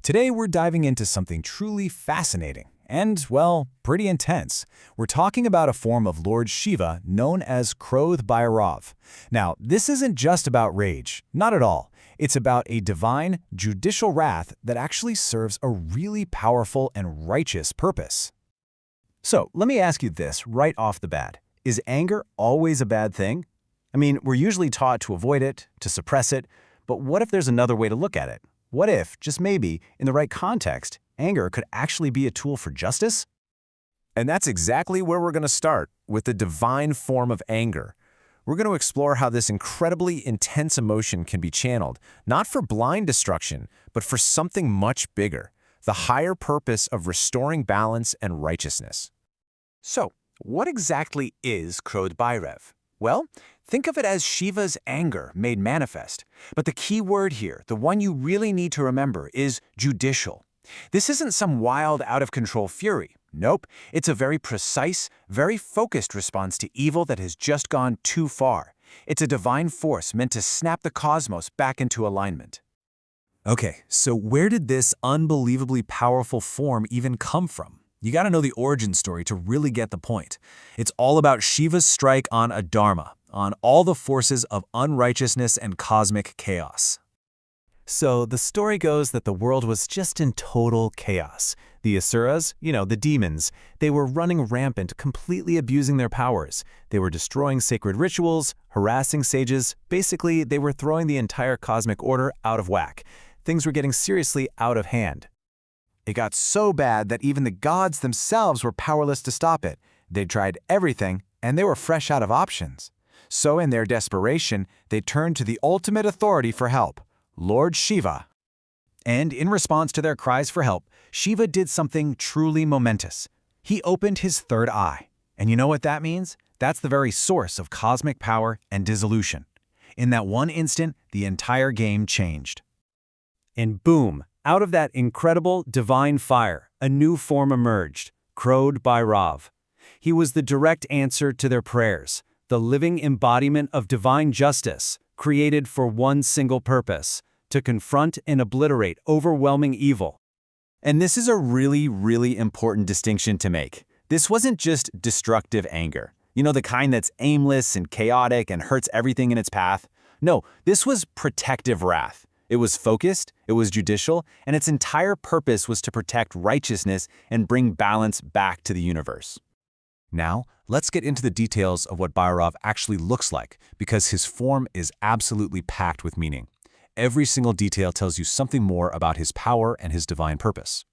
Today we're diving into something truly fascinating and, well, pretty intense. We're talking about a form of Lord Shiva known as Krodha Bhairava. Now, this isn't just about rage, not at all. It's about a divine, judicial wrath that actually serves a really powerful and righteous purpose. So, let me ask you this right off the bat. Is anger always a bad thing? I mean, we're usually taught to avoid it, to suppress it, but what if there's another way to look at it? What if, just maybe, in the right context, anger could actually be a tool for justice? And that's exactly where we're going to start, with the divine form of anger. We're going to explore how this incredibly intense emotion can be channeled, not for blind destruction, but for something much bigger, the higher purpose of restoring balance and righteousness. So, what exactly is Krodha Bhairav? Well, think of it as Shiva's anger made manifest. But the key word here, the one you really need to remember, is judicial. This isn't some wild, out-of-control fury. Nope, it's a very precise, very focused response to evil that has just gone too far. It's a divine force meant to snap the cosmos back into alignment. Okay, so where did this unbelievably powerful form even come from? You gotta know the origin story to really get the point. It's all about Shiva's strike on Adharma, on all the forces of unrighteousness and cosmic chaos. So the story goes that the world was just in total chaos. The Asuras, the demons, they were running rampant, completely abusing their powers. They were destroying sacred rituals, harassing sages. Basically, they were throwing the entire cosmic order out of whack. Things were getting seriously out of hand. It got so bad that even the gods themselves were powerless to stop it. They'd tried everything, and they were fresh out of options. So in their desperation, they turned to the ultimate authority for help, Lord Shiva. And in response to their cries for help, Shiva did something truly momentous. He opened his third eye. And you know what that means? That's the very source of cosmic power and dissolution. In that one instant, the entire game changed. And boom! Out of that incredible divine fire, a new form emerged, Krodha Bhairava. He was the direct answer to their prayers, the living embodiment of divine justice, created for one single purpose, to confront and obliterate overwhelming evil. And this is a really, really important distinction to make. This wasn't just destructive anger, the kind that's aimless and chaotic and hurts everything in its path. No, this was protective wrath. It was focused, it was judicial, and its entire purpose was to protect righteousness and bring balance back to the universe. Now, let's get into the details of what Bhairav actually looks like, because his form is absolutely packed with meaning. Every single detail tells you something more about his power and his divine purpose.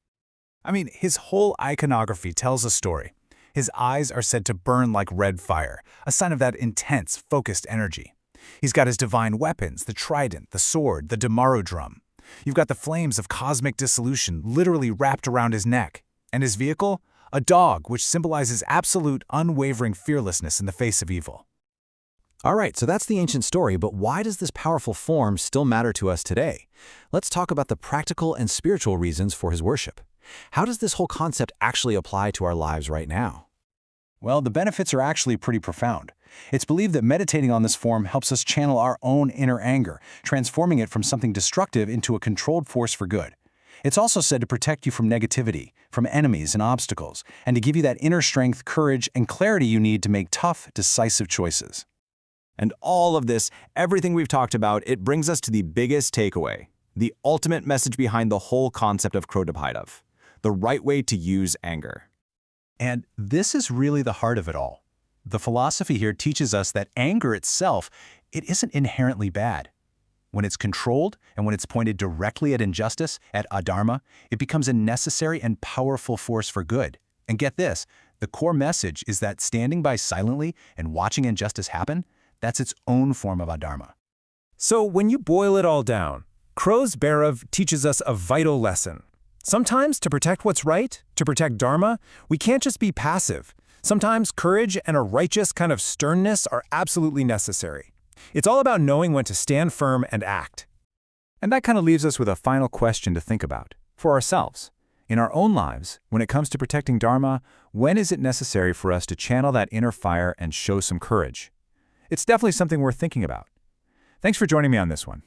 I mean, his whole iconography tells a story. His eyes are said to burn like red fire, a sign of that intense, focused energy. He's got his divine weapons, the trident, the sword, the Damaro drum. You've got the flames of cosmic dissolution literally wrapped around his neck. And his vehicle? A dog, which symbolizes absolute, unwavering fearlessness in the face of evil. All right, so that's the ancient story, but why does this powerful form still matter to us today? Let's talk about the practical and spiritual reasons for his worship. How does this whole concept actually apply to our lives right now? Well, the benefits are actually pretty profound. It's believed that meditating on this form helps us channel our own inner anger, transforming it from something destructive into a controlled force for good. It's also said to protect you from negativity, from enemies and obstacles, and to give you that inner strength, courage, and clarity you need to make tough, decisive choices. And all of this, everything we've talked about, it brings us to the biggest takeaway, the ultimate message behind the whole concept of Krodha Bhairav, the right way to use anger. And this is really the heart of it all. The philosophy here teaches us that anger itself, it isn't inherently bad. When it's controlled and when it's pointed directly at injustice, at adharma, it becomes a necessary and powerful force for good. And get this, the core message is that standing by silently and watching injustice happen, that's its own form of adharma. So when you boil it all down, Krodha Bhairav teaches us a vital lesson. Sometimes to protect what's right, to protect dharma, we can't just be passive. Sometimes courage and a righteous kind of sternness are absolutely necessary. It's all about knowing when to stand firm and act. And that kind of leaves us with a final question to think about for ourselves. In our own lives, when it comes to protecting dharma, when is it necessary for us to channel that inner fire and show some courage? It's definitely something worth thinking about. Thanks for joining me on this one.